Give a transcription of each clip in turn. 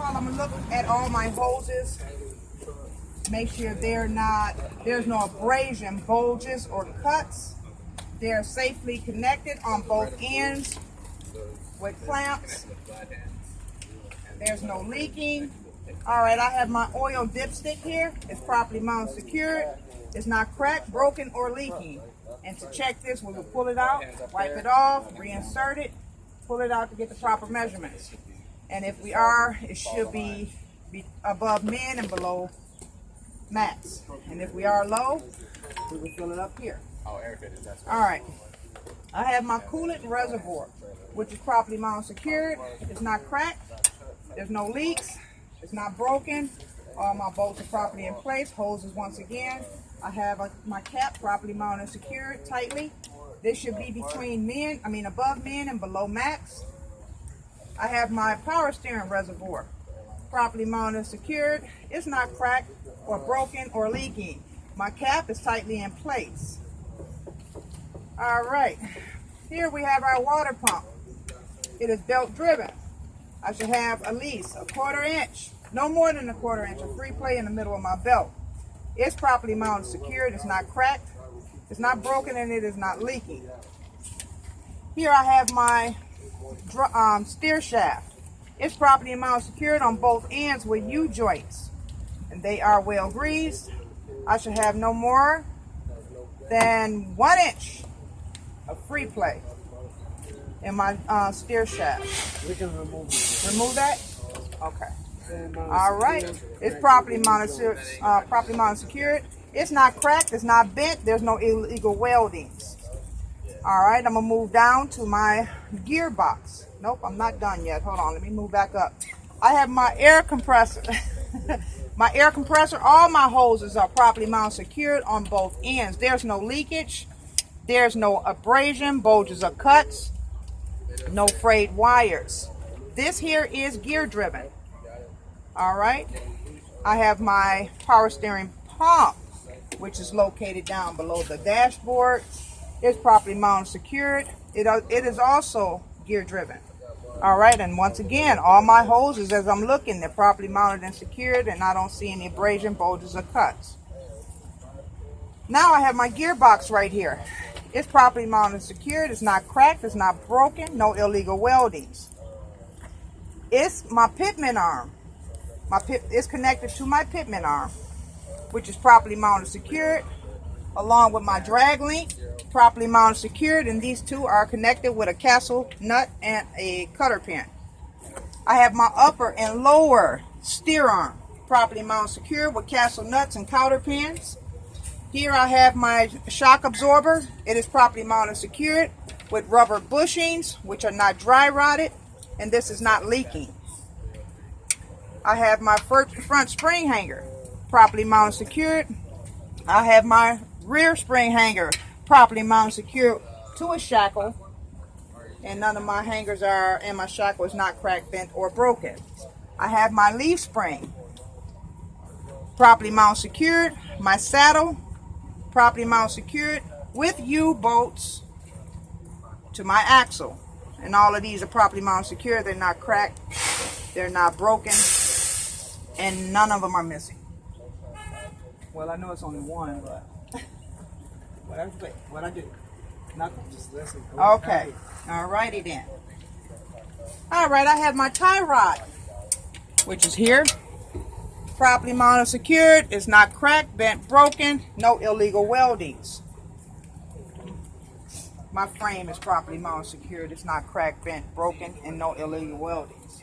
all, I'm gonna look at all my hoses. Make sure there's no abrasion, bulges, or cuts. They're safely connected on both ends with clamps. There's no leaking. All right, I have my oil dipstick here. It's properly mounted, secured. It's not cracked, broken, or leaking. And to check this, we will pull it out, wipe it off, reinsert it, pull it out to get the proper measurements. And if we are, it should be above min and below max. And if we are low, we will fill it up here. All right. I have my coolant reservoir, which is properly mounted, secured. It's not cracked. There's no leaks. It's not broken. All my bolts are properly in place. Hoses once again. I have my cap properly mounted, secured tightly. This should be between above min and below max. I have my power steering reservoir properly mounted, secured. It's not cracked or broken or leaking. My cap is tightly in place. All right, here we have our water pump. It is belt driven. I should have at least a 1/4 inch, no more than a 1/4 inch, of free play in the middle of my belt. It's properly mounted, secured. It's not cracked, it's not broken, and it is not leaking. Here I have my steer shaft. It's properly mounted, secured on both ends with U-joints, and they are well greased. I should have no more than 1 inch of free play in my steer shaft. We can remove that. Okay. All right. It's properly mounted, secured. It's not cracked. It's not bent. There's no illegal weldings. All right. I'm gonna move down to my gearbox. Nope, I'm not done yet. Hold on. Let me move back up. I have my air compressor. My air compressor. All my hoses are properly mounted, secured on both ends. There's no leakage. There's no abrasion, bulges, or cuts. No frayed wires. This here is gear driven. All right. I have my power steering pump, which is located down below the dashboard. It's properly mounted, secured. It is also gear driven. All right. And once again, all my hoses, as I'm looking, they're properly mounted and secured, and I don't see any abrasion, bulges, or cuts. Now I have my gearbox right here. It's properly mounted and secured. It's not cracked. It's not broken. No illegal weldings. It's my pitman arm. It's connected to my pitman arm, which is properly mounted, secured, along with my drag link, properly mounted, secured, and these two are connected with a castle nut and a cutter pin. I have my upper and lower steer arm, properly mounted, secured, with castle nuts and counter pins. Here I have my shock absorber. It is properly mounted, secured, with rubber bushings, which are not dry rotted, and this is not leaking. I have my front spring hanger, properly mounted, secured. I have my rear spring hanger, properly mounted, secured to a shackle, and none of my hangers and my shackle is not cracked, bent, or broken. I have my leaf spring, properly mounted, secured. My saddle, properly mounted, secured, with U-bolts to my axle. And all of these are properly mounted, secured. They're not cracked, they're not broken, and none of them are missing. Well, I know it's only one, but what I do? Nothing. Just listen. Okay. All righty then. All right, I have my tie rod, which is here. Properly mounted, secured. It's not cracked, bent, broken. No illegal weldings. My frame is properly mounted, secured. It's not cracked, bent, broken, and no illegal weldings.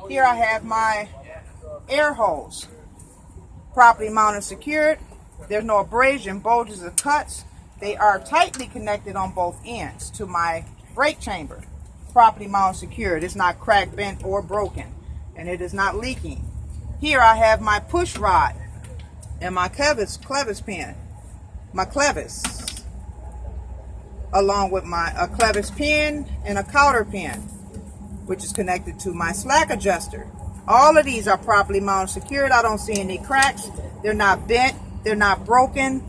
Here I have my air hose, properly mounted, secured. There's no abrasion, bulges, or cuts. They are tightly connected on both ends to my brake chamber, properly mounted, secured. It's not cracked, bent, or broken, and it is not leaking. Here I have my push rod and my clevis pin, my clevis, along with my clevis pin and a counter pin, which is connected to my slack adjuster. All of these are properly mounted, secured. I don't see any cracks. They're not bent. They're not broken.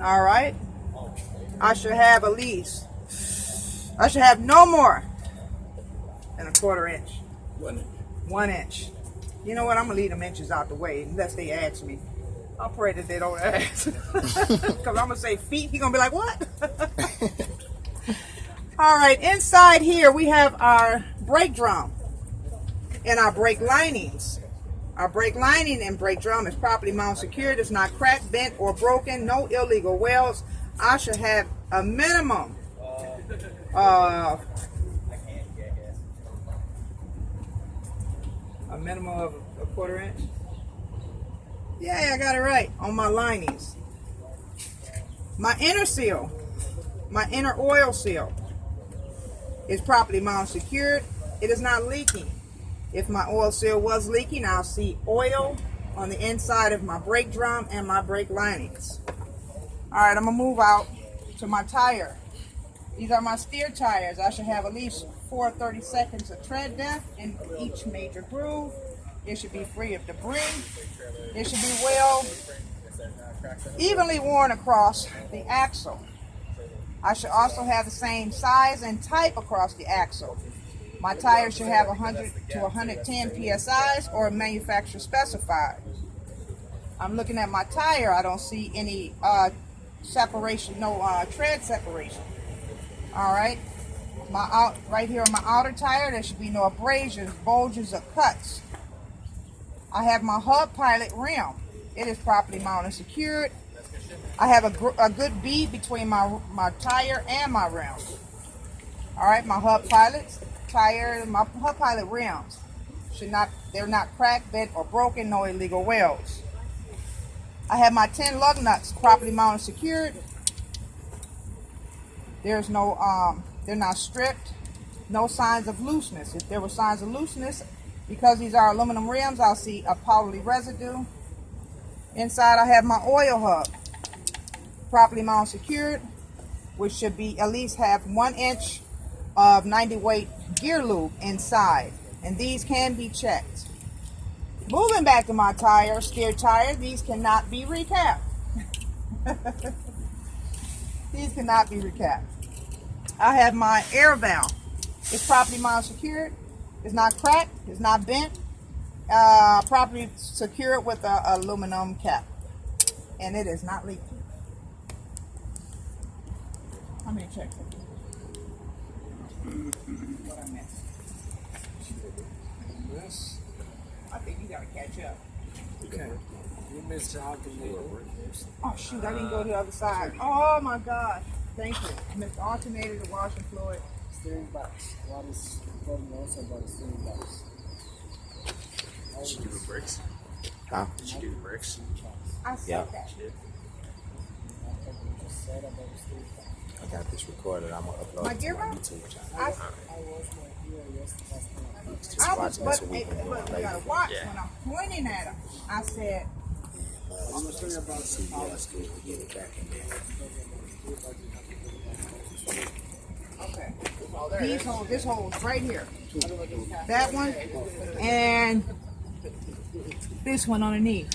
All right. I should have no more than a 1/4 inch 1 inch. You know what? I'm gonna leave them inches out the way unless they ask me. I pray that they don't ask. Because I'm gonna say feet. He's gonna be like, what? All right, inside here we have our brake drum and our brake linings. Our brake lining and brake drum is properly mounted secured. It's not cracked, bent, or broken. No illegal welds. I should have a minimum of a 1/4 inch. Yeah, I got it right on my linings. My inner seal, my inner oil seal is properly mounted secured. It is not leaking. If my oil seal was leaking, I'll see oil on the inside of my brake drum and my brake linings. All right, I'm gonna move out to my tire. These are my steer tires. I should have at least 4 30-seconds of tread depth in each major groove. It should be free of debris. It should be well evenly worn across the axle. I should also have the same size and type across the axle. My tires should have 100 to 110 PSIs or manufacturer specified. I'm looking at my tire. I don't see any separation, no tread separation. All right. Right here on my outer tire, there should be no abrasions, bulges, or cuts. I have my hub pilot rim. It is properly mounted and secured. I have a good bead between my tire and my rim. All right, my hub pilot rims they're not cracked, bent, or broken. No illegal welds. I have my 10 lug nuts properly mounted and secured. There's no they're not stripped. No signs of looseness. If there were signs of looseness, because these are aluminum rims, I'll see a powdery residue. Inside I have my oil hub properly mounted secured, which should be at least have 1 inch of 90 weight gear lube inside, and these can be checked. Moving back to my tire, steer tire, these cannot be recapped. These cannot be recapped. I have my air valve. It's properly mounted secured. It's not cracked. It's not bent. Properly secured with an aluminum cap, and it is not leaking. How many checks? What I missed? Yes. I think you gotta catch up. Okay. You missed the alternator. Oh shoot, I didn't go to the other side. Oh my gosh. Thank you. I missed the alternator, the washing fluid. Steering box. What is important also about the steering box? Did you do the brakes? Huh? Did you do the brakes? I said Yeah. that. I got this recorded. I'm gonna upload My it to gear my valve? YouTube channel. I I was my gear yesterday. Just was, watching but this a week and but you later. gotta watch Yeah. when I'm pointing at them. I said, I'm going to tell you about the CDL school to get it back in there. okay. These holes, this hole's right here. That one and this one underneath.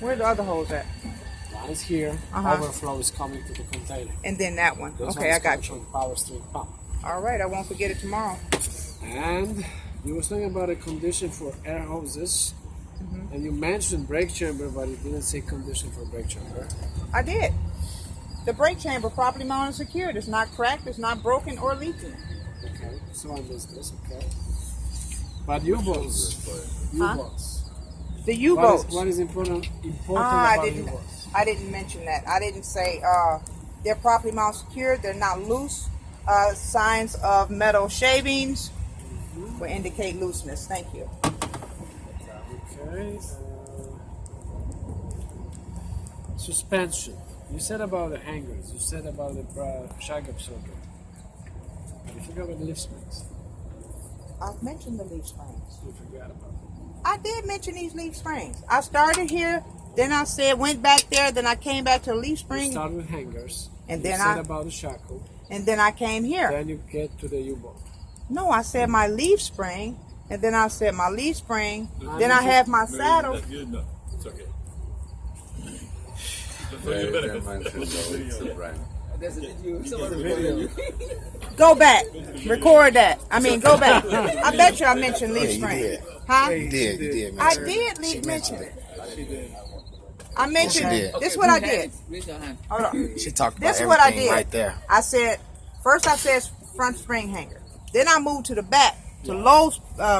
Where the other holes at? One is here. Overflow is coming to the container. And then that one. Those Okay, I ones got come you. from the power steering pump. All right, I won't forget it tomorrow. And you were talking about a condition for air hoses, and you mentioned brake chamber, but you didn't say condition for brake chamber. I did. The brake chamber properly mounted and secured. It's not cracked, it's not broken or leaking. Okay, so I missed this. Okay, but U-boats. U-boats. The U-boats. What is important about I U-boats? didn't mention that. I didn't say they're properly mounted secured. They're not loose. Signs of metal shavings will indicate looseness. Thank you. Okay. Suspension. You said about the hangers. You said about the shock absorber. You forgot about the leaf springs. I've mentioned the leaf springs. You forgot about them. I did mention these leaf springs. I started here, then I said went back there, then I came back to the leaf You spring, start with hangers. and you then said about the shackle. and then I came here. Then you get to the U-boat. No, I said my leaf spring, and then I said my leaf spring. Then I have my saddle. That's good enough. It's okay. Very, very much so, right. There's a video. Go back. Record that. I mean, go back. I bet you I mentioned leaf Yeah, you spring. did. Huh? You did I mention it. did She mention mentioned it. it. She did. I mentioned She it. did. This is what I did. Hold on. She talked about This is what I everything did. right there. I said, first I said front spring hanger. Then I moved to the back to low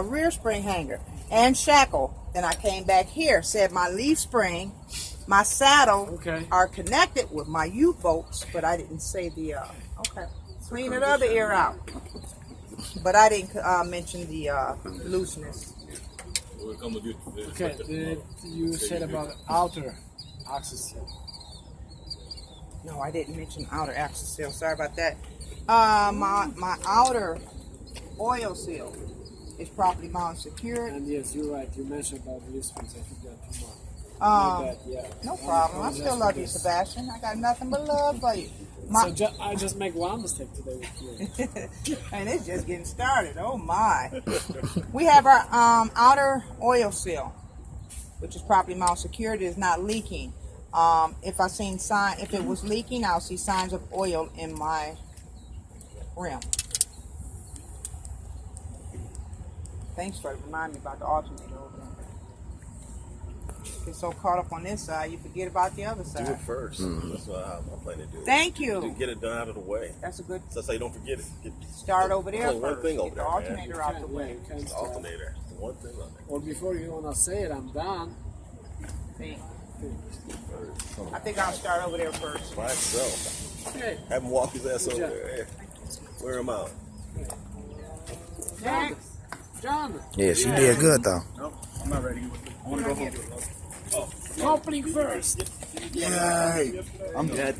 rear spring hanger and shackle. Then I came back here, said my leaf spring, my saddle are connected with my U-bolts, but I didn't say the, clean the other ear out. But I didn't mention the looseness. Okay, you said about outer axis. No, I didn't mention outer axle seal. Sorry about that. My outer oil seal is properly mounted secured. And yes, you're right. You mentioned about the leaf springs. I forgot two more. Yeah. No problem. I still love you, Sebastian. I got nothing but love for you. So I just make one mistake today with you. And it's just getting started. Oh my. We have our outer oil seal, which is properly mounted secured. It is not leaking. If it was leaking, I'll see signs of oil in my rim. Thanks for reminding me about the alternator over there. Get so caught up on this side, you forget about the other side. Do it first. That's what I'm planning to do. Thank you. To get it done out of the way. That's a good So that's how you don't forget it. start over there Only one first. thing over Get the there, alternator out the way. The alternator. The one thing on there. Or before you wanna say it, I'm done. See? I think I'll start over there first. By itself. Okay. Have him walk his ass over job. there. Hey, wear him out. Next. John. Yeah, she did good though. No, I'm not ready. I want to go home. Opening first. Yay! I'm dead.